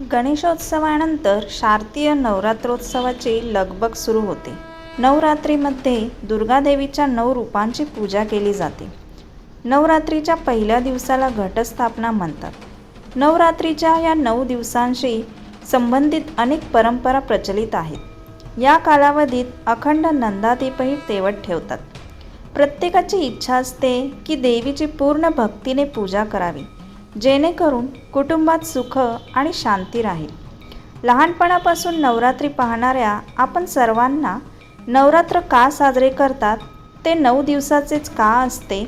गणेशोत्सवानंतर शारदीय नवरात्रोत्सवाची लगबग सुरू होते. नवरात्रीमध्ये दुर्गादेवीच्या 9 रूपांची पूजा केली जाते. नवरात्रीच्या पहिल्या दिवसाला घटस्थापना म्हणतात. नवरात्रीच्या या 9 दिवसांशी संबंधित अनेक परंपरा प्रचलित आहेत. या कालावधीत अखंड नंदादीपही तेवत ठेवतात. प्रत्येकाची इच्छा असते की देवीची पूर्ण भक्तीने पूजा करावी, जेणेकरून कुटुंबात सुख आणि शांती राहील. लहानपणापासून नवरात्री पाहणाऱ्या आपण सर्वांना नवरात्र का साजरे करतात, ते 9 दिवसाचेच का असते,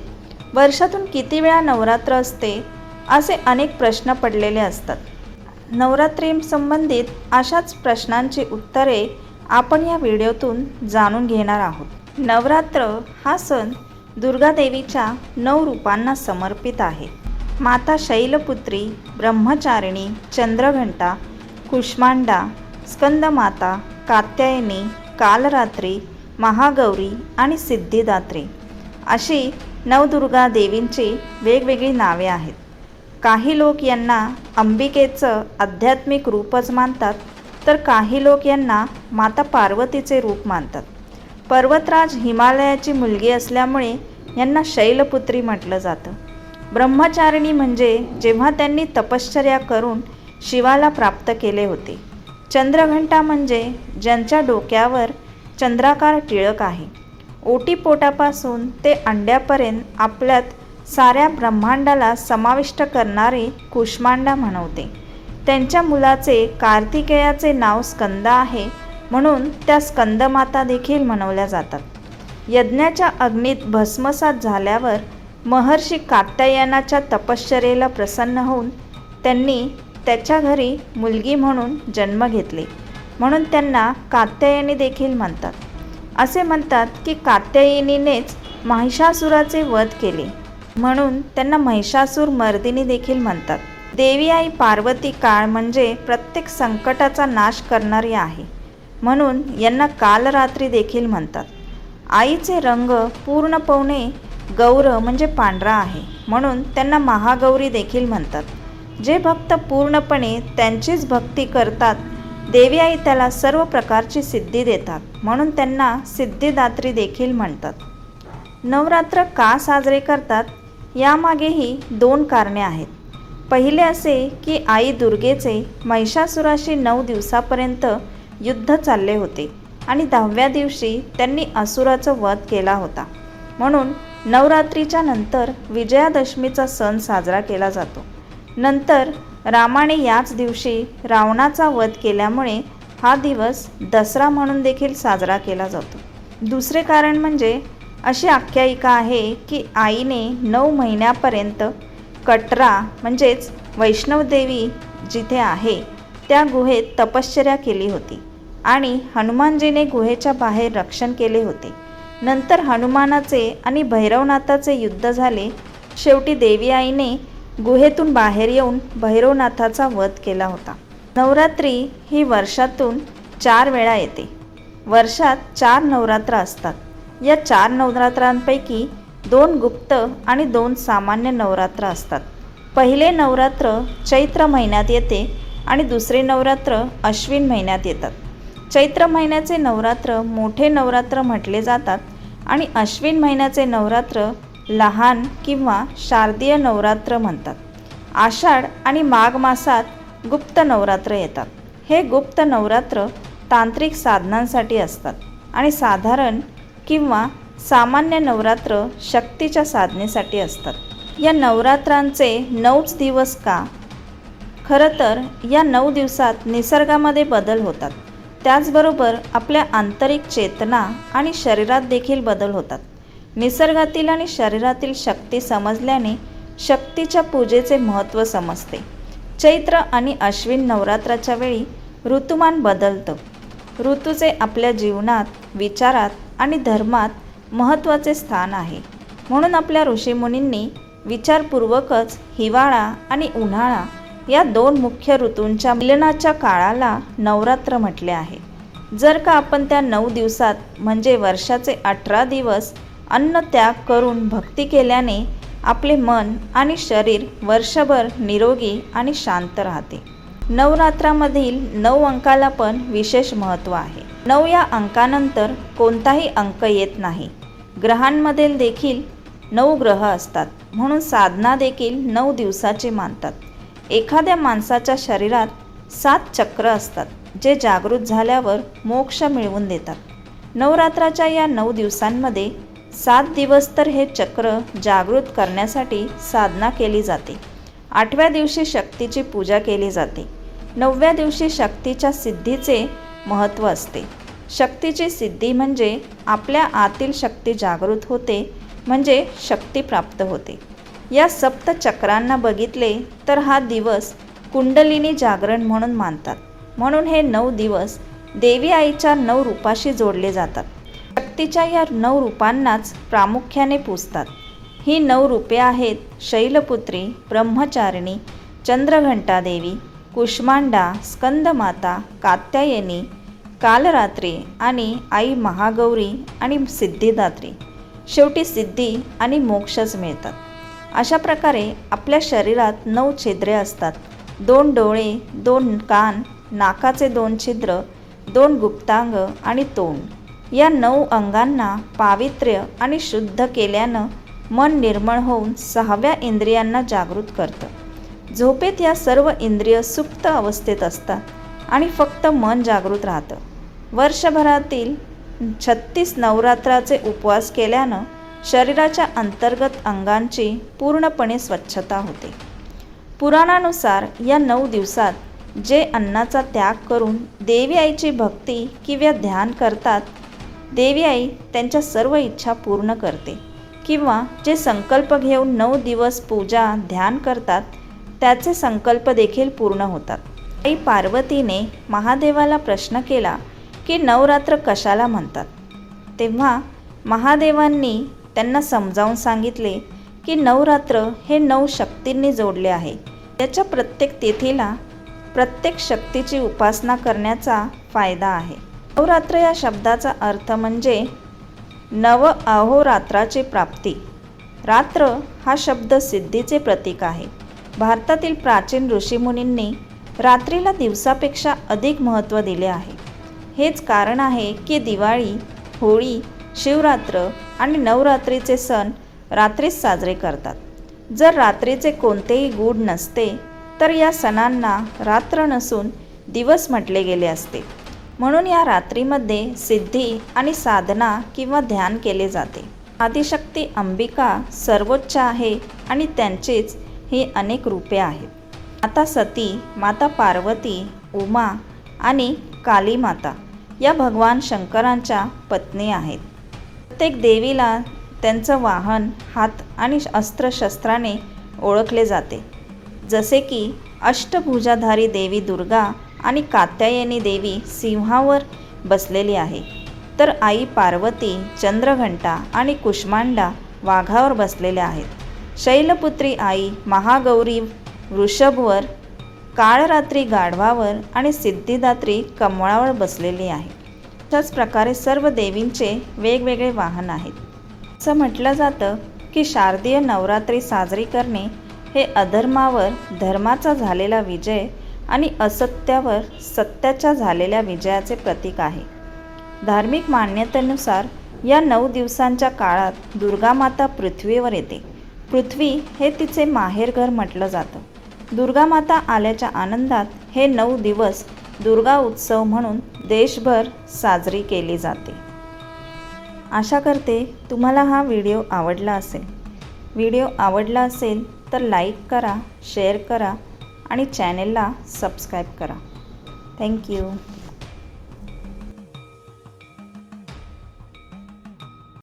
वर्षातून किती वेळा नवरात्र असते, असे अनेक प्रश्न पडलेले असतात. नवरात्रीसंबंधित अशाच प्रश्नांची उत्तरे आपण या व्हिडिओतून जाणून घेणार आहोत. नवरात्र हा सण दुर्गादेवीच्या 9 रूपांना समर्पित आहे. माता शैलपुत्री, ब्रह्मचारिणी, चंद्रघंटा, कुष्मांडा, स्कंदमाता, कात्यायनी, कालरात्री, महागौरी आणि सिद्धिदात्री अशी नवदुर्गा देवींची वेगवेगळी नावे आहेत. काही लोक यांना अंबिकेचं आध्यात्मिक रूपच मानतात, तर काही लोक यांना माता पार्वतीचे रूप मानतात. पर्वतराज हिमालयाची मुलगी असल्यामुळे यांना शैलपुत्री म्हटलं जातं. ब्रह्मचारिणी म्हणजे जेव्हा त्यांनी तपश्चर्या करून शिवाला प्राप्त केले होते. चंद्रघंटा म्हणजे ज्यांच्या डोक्यावर चंद्राकार टिळक आहे. ओटीपोटापासून ते अंड्यापर्यंत आपल्यात साऱ्या ब्रह्मांडाला समाविष्ट करणारे कुष्मांडा म्हणवते. त्यांच्या मुलाचे कार्तिकेयाचे नाव स्कंद आहे, म्हणून त्या स्कंदमाता देखील म्हणवल्या जातात. यज्ञाच्या अग्नीत भस्मसात झाल्यावर महर्षी कात्यायनाच्या तपश्चर्येला प्रसन्न होऊन त्यांनी त्याच्या घरी मुलगी म्हणून जन्म घेतले, म्हणून त्यांना कात्यायनी देखील म्हणतात. असे म्हणतात की कात्यायनीनेच महिषासुराचे वध केले, म्हणून त्यांना महिषासूर मर्दिनी देखील म्हणतात. देवी आई पार्वती काळ म्हणजे प्रत्येक संकटाचा नाश करणारी आहे, म्हणून यांना कालरात्री देखील म्हणतात. आईचे रंग पूर्णपणे गौर म्हणजे पांढरा आहे, म्हणून त्यांना महागौरी देखील म्हणतात. जे भक्त पूर्णपणे त्यांचीच भक्ती करतात, देवी आई त्याला सर्व प्रकारची सिद्धी देतात, म्हणून त्यांना सिद्धिदात्री देखील म्हणतात. नवरात्र का साजरे करतात, यामागेही 2 कारणे आहेत. पहिले असे की आई दुर्गेचे महिषासुराशी 9 दिवसापर्यंत युद्ध चालले होते आणि 10व्या दिवशी त्यांनी असुराचा वध केला होता, म्हणून नवरात्रीच्या नंतर विजयादशमीचा सण साजरा केला जातो. नंतर रामाने याच दिवशी रावणाचा वध केल्यामुळे हा दिवस दसरा म्हणून देखील साजरा केला जातो. दुसरे कारण म्हणजे अशी आख्यायिका आहे की आईने 9 महिन्यापर्यंत कटरा म्हणजेच वैष्णवदेवी जिथे आहे त्या गुहेत तपश्चर्या केली होती आणि हनुमानजीने गुहेच्या बाहेर रक्षण केले होते. नंतर हनुमानाचे आणि भैरवनाथाचे युद्ध झाले. शेवटी देवी आईने गुहेतून बाहेर येऊन भैरवनाथाचा वध केला होता. नवरात्री ही वर्षातून 4 वेळा येते. वर्षात 4 नवरात्र असतात. या 4 नवरात्रांपैकी 2 गुप्त आणि 2 सामान्य नवरात्र असतात. पहिले नवरात्र चैत्र महिन्यात येते आणि दुसरे नवरात्र अश्विन महिन्यात येतात. चैत्र महिन्याचे नवरात्र मोठे नवरात्र म्हटले जातात आणि अश्विन महिन्याचे नवरात्र लहान किंवा शारदीय नवरात्र म्हणतात. आषाढ आणि माघ मासात गुप्त नवरात्र येतात. हे गुप्त नवरात्र तांत्रिक साधनांसाठी असतात आणि साधारण किंवा सामान्य नवरात्र शक्तीच्या साधनेसाठी असतात. या नवरात्रांचे 9च दिवस का? खरं तर या 9 दिवसात निसर्गामध्ये बदल होतात. त्याचबरोबर आपल्या आंतरिक चेतना आणि शरीरात देखील बदल होतात. निसर्गातील आणि शरीरातील शक्ती समजल्याने शक्तीच्या पूजेचे महत्त्व समजते. चैत्र आणि अश्विन नवरात्राच्या वेळी ऋतुमान बदलतं. ऋतूचे आपल्या जीवनात, विचारात आणि धर्मात महत्त्वाचे स्थान आहे. म्हणून आपल्या ऋषीमुनींनी विचारपूर्वकच हिवाळा आणि उन्हाळा या 2 मुख्य ऋतूंच्या मिलनाच्या काळाला नवरात्र म्हटले आहे. जर का आपण त्या 9 दिवसात म्हणजे वर्षाचे 18 दिवस अन्न त्याग करून भक्ती केल्याने आपले मन आणि शरीर वर्षभर निरोगी आणि शांत राहते. नवरात्रामधील 9 अंकाला पण विशेष महत्त्व आहे. 9 या अंकानंतर कोणताही अंक येत नाही. ग्रहांमध्ये देखील 9 ग्रह असतात, म्हणून साधना देखील 9 दिवसाची मानतात. एखाद्या माणसाच्या शरीरात 7 चक्र असतात, जे जागृत झाल्यावर मोक्ष मिळवून देतात. नवरात्राच्या या 9 दिवसांमध्ये 7 दिवस तर हे चक्र जागृत करण्यासाठी साधना केली जाते. 8व्या दिवशी शक्तीची पूजा केली जाते. 9व्या दिवशी शक्तीच्या सिद्धीचे महत्त्व असते. शक्तीची सिद्धी म्हणजे आपल्या आतील शक्ती जागृत होते, म्हणजे शक्ती प्राप्त होते. या सप्त चक्रांना बघितले तर हा दिवस कुंडलिनी जागरण म्हणून मानतात. म्हणून हे 9 दिवस देवी आईच्या 9 रूपाशी जोडले जातात. शक्तीच्या या 9 रूपांनाच प्रामुख्याने पूजतात. ही 9 रूपे आहेत शैलपुत्री, ब्रह्मचारिणी, चंद्रघंटा देवी, कुष्मांडा, स्कंदमाता, कात्यायनी, कालरात्री आणि आई महागौरी आणि सिद्धिदात्री. शेवटी सिद्धी आणि मोक्षच मिळतात. अशा प्रकारे आपल्या शरीरात 9 छिद्रे असतात. 2 डोळे, 2 कान, नाकाचे 2 छिद्र, 2 गुप्तांग आणि तोंड. या 9 अंगांना पावित्र्य आणि शुद्ध केल्यानं मन निर्मळ होऊन 6व्या इंद्रियांना जागृत करतं. झोपेत या सर्व इंद्रिय सुप्त अवस्थेत असतात आणि फक्त मन जागृत राहतं. वर्षभरातील 36 नवरात्राचे उपवास केल्यानं शरीराच्या अंतर्गत अंगांची पूर्णपणे स्वच्छता होते. पुराणानुसार या 9 दिवसात जे अन्नाचा त्याग करून देवी आईची भक्ती किंवा ध्यान करतात, देवी आई त्यांच्या सर्व इच्छा पूर्ण करते. किंवा जे संकल्प घेऊन 9 दिवस पूजा ध्यान करतात, त्याचे संकल्प देखील पूर्ण होतात. आई पार्वतीने महादेवाला प्रश्न केला की नवरात्र कशाला म्हणतात. तेव्हा महादेवांनी त्यांना समजावून सांगितले की नवरात्र हे 9 शक्तींनी जोडले आहे. याच्या प्रत्येक तिथीला प्रत्येक शक्तीची उपासना करण्याचा फायदा आहे. नवरात्र या शब्दाचा अर्थ म्हणजे नव अहोरात्राची प्राप्ती. रात्र हा शब्द सिद्धीचे प्रतीक आहे. भारतातील प्राचीन ऋषीमुनींनी रात्रीला दिवसापेक्षा अधिक महत्त्व दिले आहे. हेच कारण आहे की दिवाळी, होळी, शिवरात्र आणि नवरात्रीचे सण रात्रीच साजरे करतात. जर रात्रीचे कोणतेही गूढ नसते तर या सणांना रात्र नसून दिवस म्हटले गेले असते. म्हणून या रात्रीमध्ये सिद्धी आणि साधना किंवा ध्यान केले जाते. आदिशक्ती अंबिका सर्वोच्च आहे आणि त्यांचीच ही अनेक रूपे आहेत. माता सती, माता पार्वती, उमा आणि काली माता या भगवान शंकरांच्या पत्नी आहेत. प्रत्येक देवीला त्यांचं वाहन, हात आणि अस्त्रशस्त्राने ओळखले जाते. जसे की अष्टभुजाधारी देवी दुर्गा आणि कात्यायनी देवी सिंहावर बसलेली आहे, तर आई पार्वती चंद्रघंटा आणि कुष्मांडा वाघावर बसलेल्या आहेत. शैलपुत्री आई महागौरी वृषभवर, काळरात्री गाढवावर आणि सिद्धिदात्री कमळावर बसलेली आहे. अशाच प्रकारे सर्व देवींचे वेगवेगळे वाहन आहेत. असं म्हटलं जातं की शारदीय नवरात्री साजरी करणे हे अधर्मावर धर्माचा झालेला विजय आणि असत्यावर सत्याच्या झालेल्या विजयाचे प्रतीक आहे. धार्मिक मान्यतेनुसार या 9 दिवसांच्या काळात दुर्गामाता पृथ्वीवर येते. पृथ्वी हे तिचे माहेरघर म्हटलं जातं. दुर्गामाता आल्याच्या आनंदात हे 9 दिवस दुर्गा उत्सव म्हणून देशभर साजरी केली जाते. आशा करते तुम्हाला हा व्हिडिओ आवडला असेल. व्हिडिओ आवडला असेल तर लाईक करा, शेअर करा आणि चॅनेलला सबस्क्राईब करा. थँक्यू.